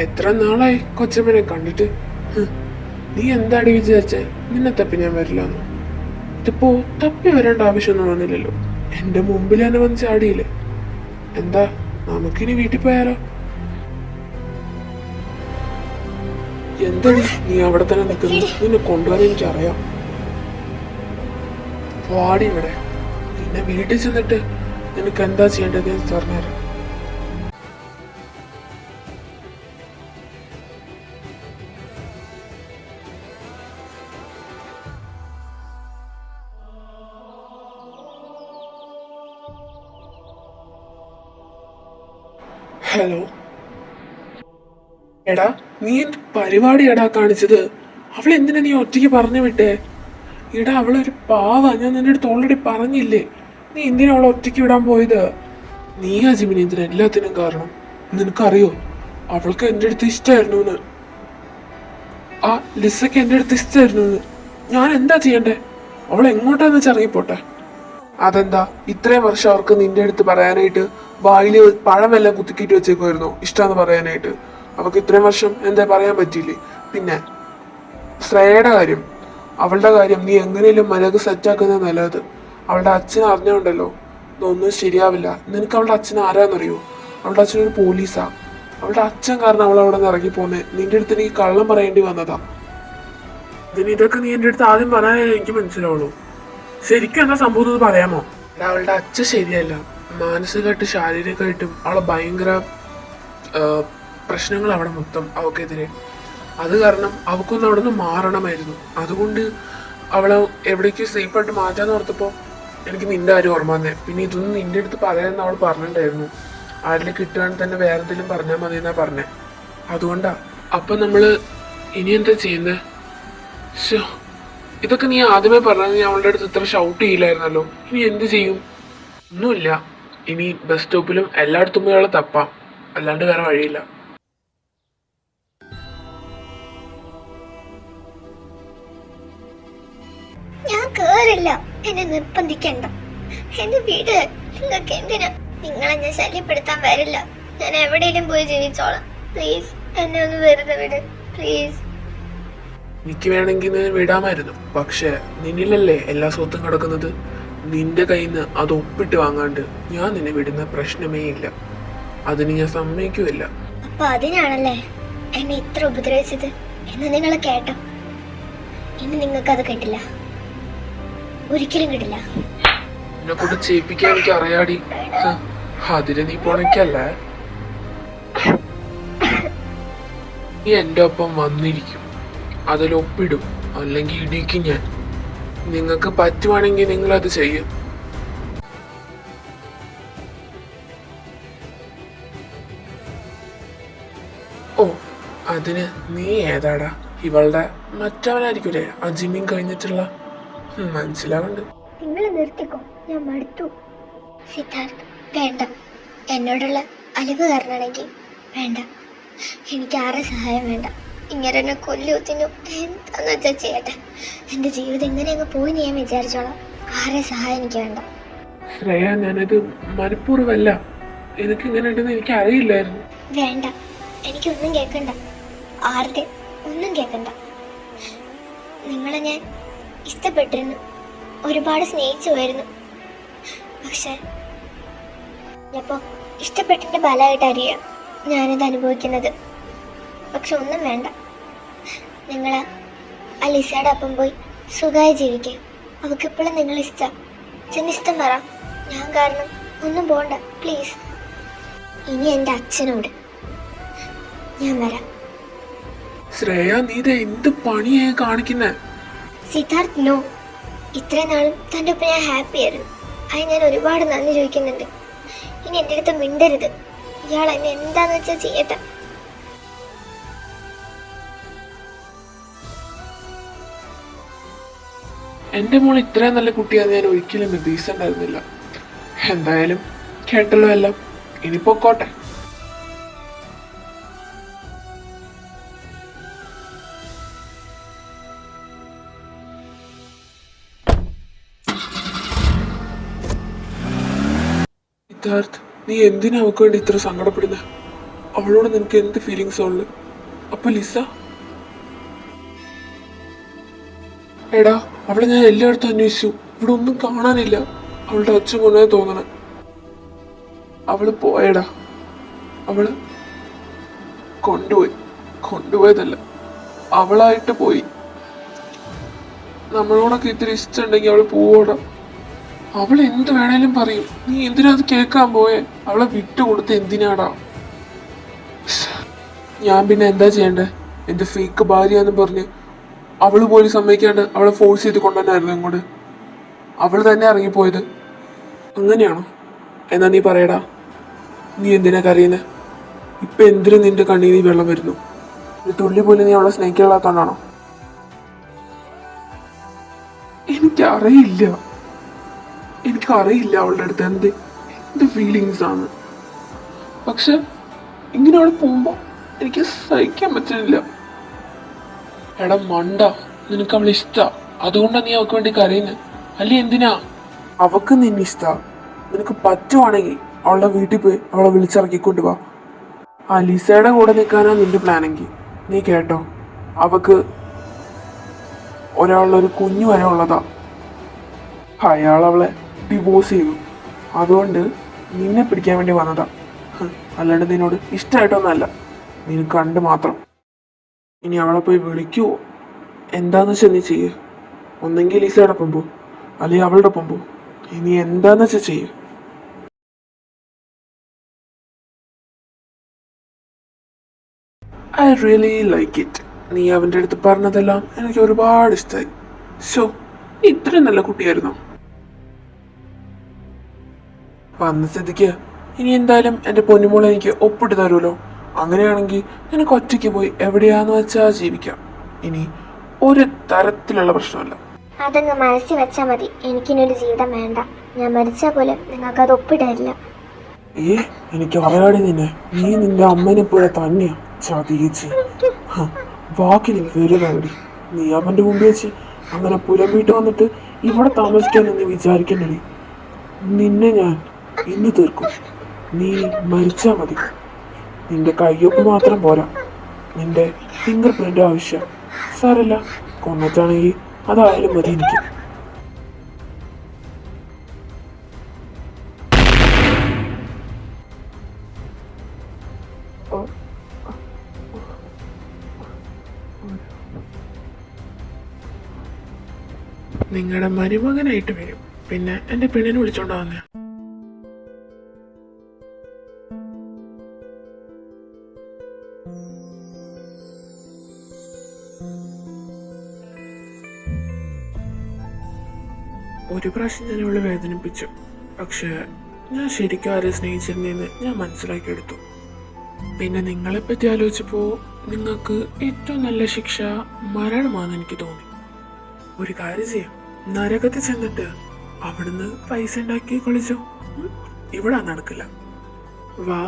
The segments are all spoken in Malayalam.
എത്ര നാളായി കൊച്ചമ്മനെ കണ്ടിട്ട്. നീ എന്താടി വിചാരിച്ചേ നിന്നെ തപ്പി ഞാൻ വരില്ലെന്നോ? ഇതിപ്പോ തപ്പി വരേണ്ട ആവശ്യമൊന്നും വന്നില്ലല്ലോ. എന്റെ മുമ്പിൽ തന്നെ വന്ന് ചാടിയില്ലേ. എന്താ നമുക്കിനി വീട്ടിൽ പോയാലോ? എന്താടി നീ അവിടെ തന്നെ നിൽക്കുന്നു? നിന്നെ കൊണ്ടുവരാൻ എനിക്കറിയാം. വാടി ഇവിടെ. നിന്നെ വീട്ടിൽ ചെന്നിട്ട് നിനക്ക് എന്താ ചെയ്യേണ്ടത് എന്ന് പറഞ്ഞുതരാം. ഹലോ എടാ, നീ എന്ത് പരിപാടിയാടാ കാണിച്ചത്? അവളെന്തിനാ നീ ഒറ്റയ്ക്ക് പറഞ്ഞു വിട്ടേ? എടാ, അവളൊരു പാവ. ഞാൻ നിന്റെ അടുത്ത് ഓൾറെഡി പറഞ്ഞില്ലേ. നീ എന്തിനാ അവളെ ഒറ്റയ്ക്ക് വിടാൻ പോയത്? നീയാ ജിമിനി എന്തിനാ എല്ലാത്തിനും കാരണം. നിനക്കറിയോ അവൾക്ക് എൻ്റെ അടുത്ത് ഇഷ്ടമായിരുന്നു എന്ന്. ആ ലിസയ്ക്ക് എൻ്റെ അടുത്ത് ഇഷ്ടമായിരുന്നു എന്ന്. ഞാൻ എന്താ ചെയ്യണ്ടേ? അവൾ എങ്ങോട്ടാന്ന് വെച്ച് ഇറങ്ങിപ്പോട്ടെ. അതെന്താ ഇത്രയും വർഷം അവർക്ക് നിന്റെ അടുത്ത് പറയാനായിട്ട് വായില് പഴമെല്ലാം കുത്തിക്കിട്ട് വെച്ചേക്കുമായിരുന്നോ ഇഷ്ടമെന്ന് പറയാനായിട്ട്? അവൾക്ക് ഇത്രയും വർഷം എന്താ പറയാൻ പറ്റിയില്ലേ? പിന്നെ ശ്രേയയുടെ കാര്യം, അവളുടെ കാര്യം നീ എങ്ങനെയും മലക്ക് സെറ്റാക്കുന്നത് നല്ലത്. അവളുടെ അച്ഛൻ അറിഞ്ഞോണ്ടല്ലോ ഇതൊന്നും ശരിയാവില്ല. നിനക്ക് അവളുടെ അച്ഛൻ ആരാന്നറിയോ? അവളുടെ അച്ഛനൊരു പോലീസാ. അവളുടെ അച്ഛൻ കാരണം അവൾ അവിടെ നിന്ന് ഇറങ്ങി പോന്നെ. നിന്റെ അടുത്ത് നീ കള്ളം പറയേണ്ടി വന്നതാ. ഇതൊക്കെ നീ എൻ്റെ അടുത്ത് ആദ്യം പറയാനേ എനിക്ക് മനസ്സിലാവുള്ളൂ. ശരിക്കും എന്താ സംഭവം പറയാമോ? അവളുടെ അച്ഛൻ ശരിയല്ല. മാനസികമായിട്ടും ശാരീരികമായിട്ടും അവളെ ഭയങ്കര പ്രശ്നങ്ങൾ അവിടെ മൊത്തം അവക്കെതിരെ. അത് കാരണം അവക്കൊന്നും അവിടെ നിന്ന് മാറണമായിരുന്നു. അതുകൊണ്ട് അവളെ എവിടേക്ക് സേഫായിട്ട് മാറ്റാന്ന് ഓർത്തപ്പോൾ എനിക്ക് നിന്റെ കാര്യം ഓർമ്മ വന്നേ. പിന്നെ ഇതൊന്നും നിന്റെ അടുത്ത് പറയാമെന്ന് അവൾ പറഞ്ഞിട്ടുണ്ടായിരുന്നു. ആരിലേക്ക് കിട്ടുകയാണെങ്കിൽ തന്നെ വേറെ എന്തെങ്കിലും പറഞ്ഞാൽ മതി എന്നാ പറഞ്ഞേ. അതുകൊണ്ടാ. അപ്പം നമ്മള് ഇനി എന്താ ചെയ്യുന്നത്? ഇതൊക്കെ നീ ആദ്യമേ പറഞ്ഞത്. നീ അവളുടെ അടുത്ത് ഇത്ര ഷൗട്ട് ചെയ്യില്ലായിരുന്നല്ലോ. ഇനി എന്ത് ചെയ്യും? ഒന്നുമില്ല. ഇനി ബസ് സ്റ്റോപ്പിലും എല്ലായിടത്തും പോയി അവളെ തപ്പാം. അല്ലാണ്ട് വേറെ വഴിയില്ല. ഞാൻ കേറില്ല. എന്നെ നിർബന്ധിക്കണ്ട. എന്റെ വീട് നിങ്ങൾക്ക് എന്തിനാ? നിങ്ങളെ ഞാൻ ശല്യപ്പെടുത്താൻ വരില്ല. ഞാൻ എവിടെയെങ്കിലും പോയി ജീവിച്ചോളാം. പ്ലീസ് എന്നെ ഒന്ന് വെറുതെ വിട്. പ്ലീസ്. എനിക്ക് വേണമെങ്കിൽ വിടാമായിരുന്നു. പക്ഷെ നിന്നിലല്ലേ എല്ലാ സ്വത്തും കിടക്കുന്നത്. നിന്റെ കയ്യിൽ നിന്ന് അത് ഒപ്പിട്ട് വാങ്ങാണ്ട് ഞാൻ നിന്നെ വിടുന്ന പ്രശ്നമേ ഇല്ല. അതിന് ഞാൻ സമ്മതിക്കുമില്ല. അപ്പൊ അതിനാണല്ലേ എന്നെ ഇത്ര ഉപദ്രവിച്ചത് എന്ന് നിങ്ങൾ കേട്ടോ? ഇനി നിങ്ങൾക്ക് അത് കിട്ടില്ല. ഒരിക്കലും കിട്ടില്ല. എന്നെ കൊണ്ട് ചെയ്യിപ്പിക്കാൻ എനിക്ക് അറിയാടി. അതിന് നീ പോണക്കല്ലേ? നീ എന്റെ ഒപ്പം വന്നിരിക്കും. അതിൽ ഒപ്പിടും. അല്ലെങ്കിൽ ഇടിക്കും ഞാൻ. നിങ്ങൾക്ക് പറ്റുവാണെങ്കിൽ നിങ്ങൾ അത് ചെയ്യും. ഓ, അതിന് നീ ഏതാടാ? ഇവളുടെ മറ്റവനായിരിക്കൂലേ ആ ജിമ്മിങ് കഴിഞ്ഞിട്ടുള്ള? മനസ്സിലാവുന്നുണ്ട്. നിങ്ങൾ നിർത്തിക്കോ. ഞാൻ മടുത്തു. സിദ്ധാർത്ഥ് വേണ്ട. എന്നോടുള്ള അലിവ് കാരണമാണെങ്കിൽ വേണ്ട. എനിക്ക് ആരെ സഹായം വേണ്ട. ഇങ്ങനെ എന്നെ കൊല്ലുത്തിനു എന്താന്ന് വെച്ചാൽ ചെയ്യട്ടെ. എൻ്റെ ജീവിതം എങ്ങനെ അങ്ങ് പോയി ഞാൻ വിചാരിച്ചോളാം. ആരെ സഹായം എനിക്ക് വേണ്ട. ശ്രേയ, ഞാനത് മനഃപൂർവ്വമല്ല. എനിക്ക് ഇങ്ങനെ ഉണ്ടെന്ന് എനിക്ക് അറിയില്ലായിരുന്നു. വേണ്ട, എനിക്കൊന്നും കേൾക്കണ്ട. ആരുടെ ഒന്നും കേൾക്കണ്ട. നിങ്ങളെ ഞാൻ ഇഷ്ടപ്പെട്ടിരുന്നു. ഒരുപാട് സ്നേഹിച്ചു പോയിരുന്നു. പക്ഷെ ചിലപ്പോൾ ഇഷ്ടപ്പെട്ടതിൻ്റെ ഫലമായിട്ട് അറിയാം ഞാനിത് അനുഭവിക്കുന്നത്. പക്ഷെ ഒന്നും വേണ്ട. നിങ്ങൾ ആ ലിസയുടെ ഒപ്പം പോയി സുഖമായി ജീവിക്കുക. അവൾക്കിപ്പോഴും നിങ്ങൾ ഇഷ്ടം. ചെന്നിഷ്ടം പറ. ഞാൻ കാരണം ഒന്നും പോണ്ട പ്ലീസ്. ഇനി എൻ്റെ അച്ഛനോട് ഞാൻ വരാം. ശ്രേയ, നീ ഇത് എന്ത് പണിയാ കാണിക്കുന്നേ? സിദ്ധാർത്ഥ് നോ. ഇത്രയും നാളും തൻ്റെ ഒപ്പം ഞാൻ ഹാപ്പി ആയിരുന്നു. അത് ഞാൻ ഒരുപാട് നന്ദി ചോദിക്കുന്നുണ്ട്. ഇനി എൻ്റെ അടുത്ത് മിണ്ടരുത്. ഇയാൾ എന്നെ എന്താന്ന് വെച്ചാൽ ചെയ്യട്ടെ. എൻ്റെ മോൾ ഇത്രയും നല്ല കുട്ടിയാന്ന് ഞാൻ ഒരിക്കലും പ്രതീക്ഷിച്ചിട്ടുണ്ടായിരുന്നില്ല. എന്തായാലും കേട്ടല്ലോ എല്ലാം. ഇനി പൊക്കോട്ടെ. സിദ്ധാർത്ഥ്, നീ എന്തിനാ അവൾക്ക് വേണ്ടി ഇത്ര സങ്കടപ്പെടുന്നത്? അവളോട് നിനക്ക് എന്ത് ഫീലിങ്സ് ഉള്ളു? അപ്പൊ ലിസ? എടാ, അവളെ ഞാൻ എല്ലായിടത്തും അന്വേഷിച്ചു, ഇവിടെ ഒന്നും കാണാനില്ല. അവളുടെ അച്ഛൻ കൊണ്ടുപോയി തോന്നണേ. അവള് പോയടാ. അവള് കൊണ്ടുപോയതല്ല, അവളായിട്ട് പോയി. നമ്മളോടൊക്കെ ഇത്തിരി ഇഷ്ടമുണ്ടെങ്കിൽ അവള് പോവോടാ. അവൾ എന്ത് വേണേലും പറയും. നീ എന്തിനാ അത് കേൾക്കാൻ പോയേ? അവളെ വിട്ടുകൊടുത്ത് എന്തിനാടാ? ഞാൻ പിന്നെ എന്താ ചെയ്യണ്ടേ? എന്റെ ഫേക്ക് ഭാര്യയാന്ന് പറഞ്ഞ് അവള് പോലും സമ്മതിക്കാണ്ട് അവളെ ഫോഴ്സ് ചെയ്ത് കൊണ്ടുവന്നായിരുന്നു ഇങ്ങോട്ട്. അവള് തന്നെ ഇറങ്ങിപ്പോയത്. അങ്ങനെയാണോ? എന്നാ നീ പറയടാ, നീ എന്തിനാ കരയുന്നേ? ഇപ്പൊ എന്തിനും നിന്റെ കണ്ണീര് വെള്ളം വരുന്നു? ഒരു തുള്ളി പോലും നീ അവളെ സ്നേഹിക്കാത്തതുകൊണ്ടാണോ? എനിക്കറിയില്ല എനിക്കറിയില്ല അവളുടെ അടുത്ത് എന്ത് ഫീലിങ്സ് ആണ്. പക്ഷെ ഇങ്ങനെ അവൾ പോകുമ്പോ എനിക്ക് സഹിക്കാൻ പറ്റുന്നില്ല. എടാ മണ്ട, നിനക്ക് അവളെ ഇഷ്ടാ, അതുകൊണ്ടാ നീ അവൾക്ക് വേണ്ടി കരയുന്നത്. അല്ലെ എന്തിനാ? അവക്ക് നിന്നെ ഇഷ്ടാ. നിനക്ക് പറ്റുവാണെങ്കിൽ അവളുടെ വീട്ടിൽ പോയി അവളെ വിളിച്ചിറക്കിക്കൊണ്ട് വാ. ആ ലിസയുടെ കൂടെ നിൽക്കാനാ നിന്റെ പ്ലാനെങ്കിൽ നീ കേട്ടോ, അവക്ക് ഒരാളൊരു കുഞ്ഞു വരെ ഉള്ളതാ. അയാൾ അവളെ ഡിവോഴ്സ് ചെയ്തു. അതുകൊണ്ട് നിന്നെ പിടിക്കാൻ വേണ്ടി വന്നതാ. അല്ലാണ്ട് നിന്നോട് ഇഷ്ടമായിട്ടൊന്നല്ല, നിനക്ക് കണ്ട് മാത്രം. ഇനി അവളെ പോയി വിളിക്കുവോ എന്താന്ന് വെച്ചാൽ നീ ചെയ്യ്. ഒന്നെങ്കിൽ ലിസയുടെ ഒപ്പം പോ, അല്ലെങ്കിൽ അവളുടെ ഒപ്പം പോ. ഇനി എന്താന്ന് വെച്ചാൽ ചെയ്യ്. I really like it. നീ അവൻ്റെ അടുത്ത് പറഞ്ഞതെല്ലാം എനിക്ക് ഒരുപാട് ഇഷ്ടമായി. ഷോ, നീ ഇത്രയും നല്ല കുട്ടിയായിരുന്നോ? വന്ന സ്ഥിതിക്ക് ഇനി എന്തായാലും എൻ്റെ പൊന്നുമോളെ എനിക്ക് ഒപ്പിട്ട് തരുമല്ലോ. അങ്ങനെയാണെങ്കിൽ നിനക്ക് ഒറ്റയ്ക്ക് പോയി എവിടെയാന്ന് വെച്ചാൽ ജീവിക്കാം. ഇനി ഒരു തരത്തിലുള്ള പ്രശ്നമല്ല. അതങ്ങ് മനസ്സിൽ വെച്ചാൽ മതി. എനിക്കിനൊരു ജീവിതം വേണ്ട. ഞാൻ മരിച്ചാൽ പോലും നിങ്ങൾക്കത് ഒപ്പിടരില്ല. എനിക്ക് അറിയാടി നിന്നെ. നീ നിന്റെ അമ്മനെ പോലെ തന്നെയാ ചതിയിച്ച്. വാക്കിന് വരുന്നവടി. നീ അവൻ്റെ മുമ്പിൽ വെച്ച് അങ്ങനെ പുലമ്പിട്ട് വന്നിട്ട് ഇവിടെ താമസിക്കാൻ നീ വിചാരിക്കണ്ടടി. നിന്നെ ഞാൻ ഇന്ന് തീർക്കും. നീ മരിച്ചാ മതി. നിന്റെ കയ്യൊപ്പ് മാത്രം പോരാ, നിന്റെ ഫിംഗർ പ്രിന്റ് ആവശ്യം. സാരല്ല, കൊന്നച്ചാണെങ്കിൽ അതായാലും മതി എനിക്ക്. നിങ്ങളുടെ മരുമകനായിട്ട് വരും. പിന്നെ എൻ്റെ പെണ്ണിനെ വിളിച്ചോണ്ട് വന്നേ. ഒരു പ്രാവശ്യം ഞാൻ അവളെ വേദനിപ്പിച്ചു. പക്ഷെ ഞാൻ ശരിക്കും ആരെ സ്നേഹിച്ചിരുന്നെന്ന് ഞാൻ മനസ്സിലാക്കിയെടുത്തു. പിന്നെ നിങ്ങളെപ്പറ്റി ആലോചിച്ചപ്പോൾ നിങ്ങൾക്ക് ഏറ്റവും നല്ല ശിക്ഷ മരണമാണെന്ന് എനിക്ക് തോന്നി. ഒരു കാര്യം ചെയ്യാം, നരകത്തിൽ ചെന്നിട്ട് അവിടുന്ന് പൈസ ഉണ്ടാക്കി കളിച്ചോ. ഇവിടെ നടക്കില്ല. വാ.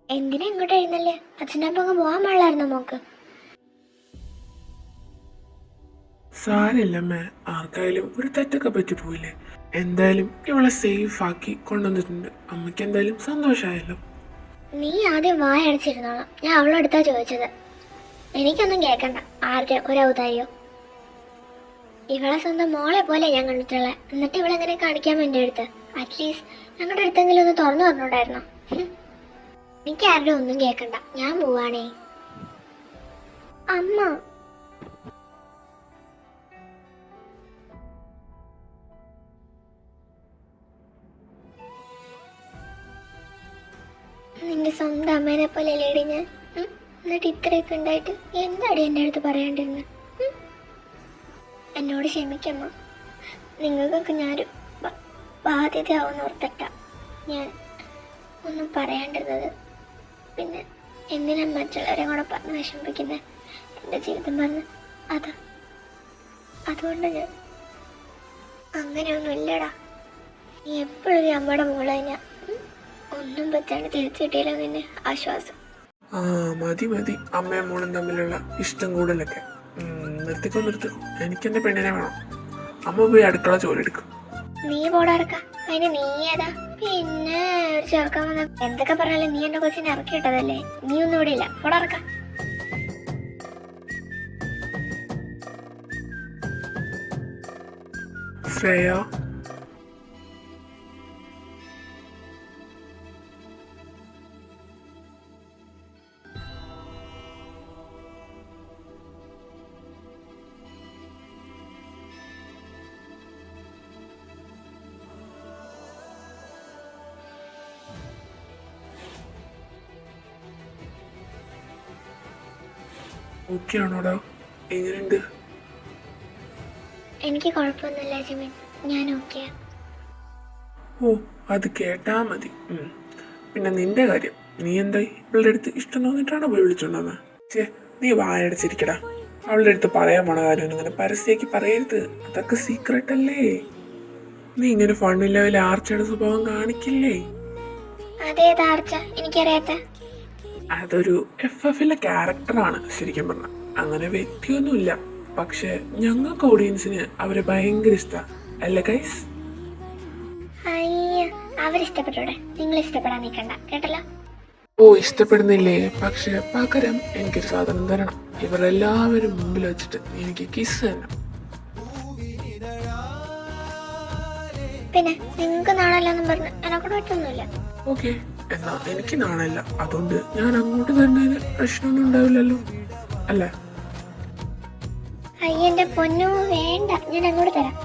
എന്തിനാ ഇങ്ങോട്ട് എഴുന്നല്ലേ? അച്ഛനപ്പം അങ്ങ് പോകാൻ പാടില്ലായിരുന്നു മോക്ക്? സാരല്ലമ്മേ, ആർക്കായാലും ഒരു തെറ്റൊക്കെ പറ്റിപ്പോയില്ലേ. എന്തായാലും ഇവളെ സേഫ് ആക്കി കൊണ്ടുവന്നിട്ടുണ്ട്. അമ്മയ്ക്ക് എന്തായാലും സന്തോഷമായല്ലോ. നീ ആദ്യം വായ അടച്ചിരുന്നോളാം. ഞാൻ അവളെടുത്താ ചോദിച്ചത്. എനിക്കൊന്നും കേൾക്കണ്ട ആരുടെ ഒരൗതാര്യോ. ഇവളെ സ്വന്തം മോളെ പോലെ ഞാൻ കണ്ടിട്ടുള്ളത്. എന്നിട്ട് ഇവളെങ്ങനെ കാണിക്കാൻ വേണ്ടി അടുത്ത്? അറ്റ്ലീസ്റ്റ് ഞങ്ങളുടെ അടുത്തെങ്കിലും ഒന്ന് തുറന്നു പറഞ്ഞോണ്ടായിരുന്നോ? എനിക്ക് ആരുടെ ഒന്നും കേൾക്കണ്ട. ഞാൻ പോവാണേ. അമ്മ. നിന്റെ സ്വന്തം അമ്മേനെ പോലെ ലേടി ഞാൻ. എന്നിട്ട് ഇത്രയൊക്കെ ഉണ്ടായിട്ട് എന്താടി എൻ്റെ അടുത്ത് പറയാണ്ടിരുന്നത്? എന്നോട് ക്ഷമിക്കമ്മ. നിങ്ങൾക്കൊക്കെ ഞാനൊരു ബാധ്യതയാവുന്ന ഓർത്തിട്ട ഞാൻ ഒന്നും പറയാണ്ടിരുന്നത്. പിന്നെ എന്തിനാ മറ്റുള്ളവരെ കൂടെ പറഞ്ഞ് വിഷമിപ്പിക്കുന്നത് എൻ്റെ ജീവിതം പറഞ്ഞ്? അതുകൊണ്ട് ഞാൻ അങ്ങനെയൊന്നും ഇല്ലടാ. നീ എപ്പോഴും ഈ അമ്മയുടെ മോളെ ഞാൻ ഒന്നും പറ്റാണ്ട് തിരിച്ചു കിട്ടിയില്ല നിന്നെ ആശ്വാസം. ആ മതി മതി, അമ്മയും മോളും തമ്മിലുള്ള ഇഷ്ടം കൂടുതലൊക്കെ നിർത്തിക്കോ. എനിക്കെന്റെ പെണ്ണിനെ വേണം. അമ്മ പോയി അടുക്കള ജോലി എടുക്കും. നീ പോടാർക്ക, അതിന് നീ ഏതാ? പിന്നെ ഒരു ചെറുക്കാൻ വന്ന എന്തൊക്കെ പറഞ്ഞാലും നീ എന്റെ കൊച്ചിനെ ഇറക്കി ഇട്ടതല്ലേ. നീ ഒന്നും ഇവിടെ ഇല്ല, പോടാർക്ക. ശ്രേയ, ഓക്കെ ആണോടാ? എങ്ങനെയുണ്ട്? എനിക്ക് കുഴപ്പമൊന്നുമില്ല ജിമിൻ, ഞാൻ ഓക്കെ. ഓ, അത് കേട്ടാ മതി. പിന്നെ നിന്റെ കാര്യം, നീ എന്തായി? ഇവളുടെ അടുത്ത് ഇഷ്ടം തോന്നിട്ടാണോ പോയി വിളിച്ചോണ്ടെന്ന്? നീ വായടച്ചിരിക്കടാ. അവളുടെ അടുത്ത് പറയാൻ പോണ കാര്യം ഇങ്ങനെ പരസ്യമാക്കി പറയരുത്. അതൊക്കെ സീക്രട്ട് അല്ലേ. നീ ഇങ്ങനെ ഫണ്ണില്ല ആർച്ചയുടെ സ്വഭാവം കാണിക്കില്ലേ? അതേതാ ആർച്ച? എനിക്കറിയാത്ത. അതൊരു FF-ലെ ക്യാരക്ടറാണ് ശരിക്കും പറഞ്ഞ. അങ്ങനെ വ്യക്തിയൊന്നുമില്ല. പക്ഷെ ഞങ്ങൾക്ക് ഓഡിയൻസിന് അവരെ ഭയങ്കര ഇഷ്ടമാണ് അല്ലേ ഗൈസ്? അയ്യ, അവരിഷ്ടപ്പെട്ടോടെ, നിങ്ങൾ ഇഷ്ടപ്പെടാൻ നിൽക്കണ്ട കേട്ടല്ലോ. ഓ, ഇഷ്ടപ്പെടുന്നില്ലേ? പക്ഷെ പകരം എനിക്കൊരു സാധനം തരണം. ഇവരെല്ലാവരും മുമ്പിൽ വെച്ചിട്ട് എനിക്ക് കിസ് തരണം. പിന്നെ നിങ്ങൾക്ക് നാണല്ലെന്നും പറഞ്ഞ് എന്നെക്കൂടെ പറ്റൊന്നുമില്ല. ഓക്കെ, എന്നാ എനിക്ക് നാണല്ല. അതുകൊണ്ട് ഞാൻ അങ്ങോട്ട് തരുന്നതിന് പ്രശ്നമൊന്നും ഉണ്ടാവില്ലല്ലോ അല്ലേ? അയ്യന്റെ പൊന്നു വേണ്ട, ഞാൻ അങ്ങോട്ട് തരാം.